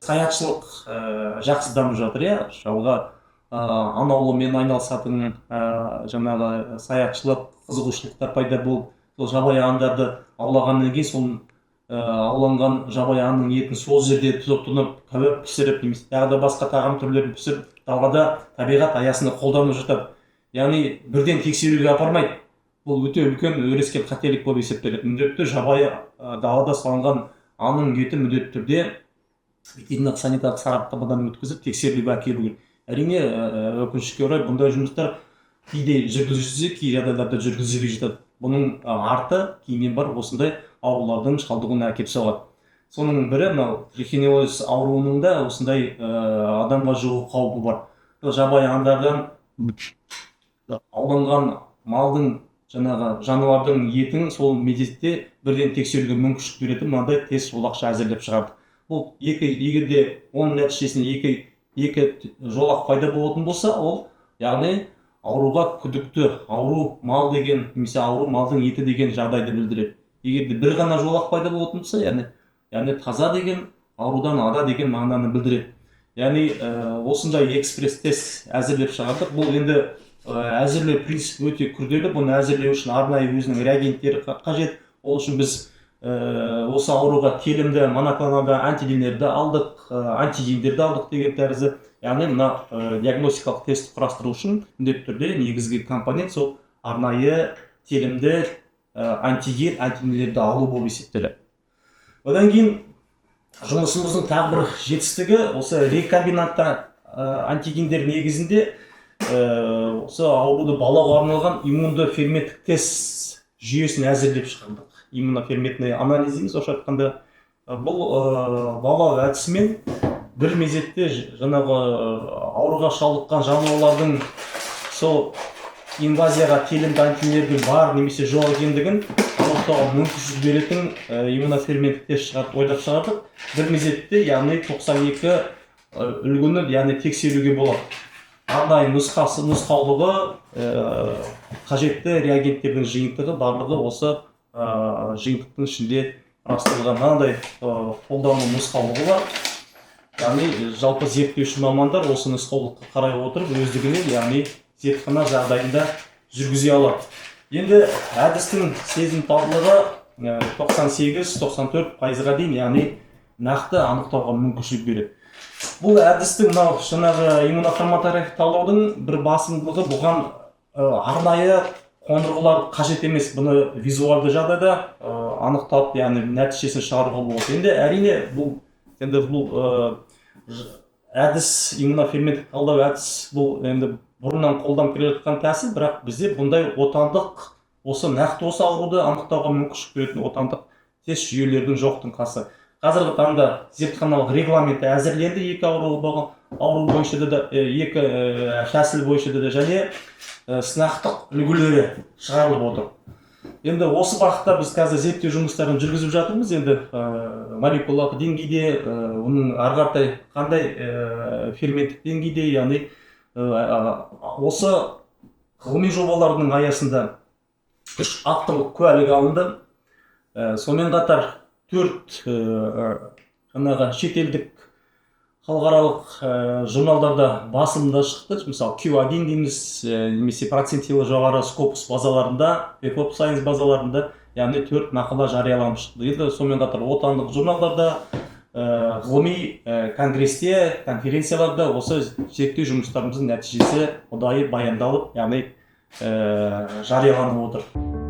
саятшылық жақсы дамып жатыр, иә. Жалға анаулымен айналысатын жаңағы саятшылық қызығушылықтар пайда болып, сол жабайы аңдарды аулағаннан кейін сол ауланған жабайы аңның етін сол жерде тұтынып, кәуап пісіріп, немесе тағы да басқа тағам түрлерін пісіріп, далада табиғат аясында қолданып жатады. Яғни бірден тексеруге апармайды. Бұл өте үлкен өрескел қателік болып есептеледі. Міндетті жабайы далада салынған аңның етін міндетті түрде ветеринарлық санитарлық сараптамадан өткізіп тексерілуге әкелу керек. Әрине, өкінішке орай бұндай жұмыстар кейде жүргізілсе, кей жағдайларда жүргізілмей жатады. Бұның арты кейіннен бар осындай аурулардың шалдығуына әкеліп соғады. Соның бірі мынау трихинеллез ауруының да осындай адамға жұғу қаупі бар. Жабайы аңдардан ауланған малдың жаңағы жануардың етін сол мезетте бірден тексеруге мүмкіншілік беретін мынандай тест жолақша әзірлеп шығарды. Бұл егер де оның нәтижесінде екі жолақ пайда болатын болса, ол яғни ауруға күдікті ауру мал деген немесе ауру малдың еті деген жағдайды білдіреді. Егер де бір ғана жолақ пайда болатын болса, яғни таза деген аурудан ада деген мағынаны білдіреді. Яғни осындай экспресс тест әзірлеп шығардық. Бұл енді әзірлеу принципі өте күрделі. Бұны әзірлеу үшін арнайы өзінің реагенттері қажет. Ол үшін біз осы ауруға телімді моноклоналды антиденелерді алдық, антигендерді алдық деген тәрізді. Яғни мына диагностикалық тест құрастыру үшін міндетті түрде негізгі компонент сол арнайы телімді антиген, антиденелерді алу болып есептеледі. Одан кейін жұмысымыздың тағы бір жетістігі осы рекомбинантты антигендер негізінде осы ауруды балауға арналған иммунды ферменттік тест жүйесін әзірлеп шығардық. Иммуноферментный анализ дейміз, орысша айтқанда. Бұл балау әдісімен бір мезетте жаңағы ауруға шалдыққан жануарлардың сол инвазияға телімді антиденелердің бар немесе жоқ екендігін анықтауға мүмкіншілік беретін иммуноферменттік тест ойлап шығардық. Бір мезетте, яғни 92 үлгіні, яғни тексеруге болады. Арнайы нұсқаулығы, қажетті реагенттердің жиынтығы барлығы осы жиынтықтың ішінде расталған. Мынандай қолдану нұсқаулығы бар. Яғни жалпы зерттеуші мамандар осы нұсқаулыққа қарай отырып өздігінен, яғни зертхана жағдайында жүргізе алады. Енді әдістің сезімталдығы 98-94%-ға дейін, яғни нақты анықтауға мүмкіншілік береді. Бұл әдістің мынау жаңағы иммунохроматография талдаудың бір басымдылығы, бұған арнайы қондырғылар қажет емес. Бұны визуалды жағдайда анықталып, яғни нәтижесін шығаруға болады. Енді әрине бұл әдіс, иммуноферменттік талдау әдіс, бұл енді бұрыннан қолданып келе жатқан тәсіл, бірақ бізде бұндай отандық осы нақты осы ауруды анықтауға мүмкіншілік беретін отандық тест жүйелердің жоқтың қасы. Қазіргі таңда зертханалық регламенті әзірленді, екі ауру бойынша да, екі тәсіл бойынша да және сынақтық үлгілері шығарылып отыр. Енді осы бағытта біз қазір зерттеу жұмыстарын жүргізіп жатырмыз. Енді молекулалық деңгейде, оның ары қаратай қандай ферменттік деңгейде, яғни осы ғылыми жобалардың аясында 3 авторлық куәлік алынды. Сонымен қатар 4 жаңағы шетелдік халықаралық журналдарда басылымда шықты. Мысалы Q1 дейміз, немесе процентилі жоғары Scopus базаларында, Web of Science базаларында, яғни 4 мақала жарияланып шықты. Енді сонымен қатар отандық журналдарда, ғылыми конгрессте, конференцияларда осы зерттеу жұмыстарымыздың нәтижесі ұдайы баяндалып, яғни жарияланып отыр.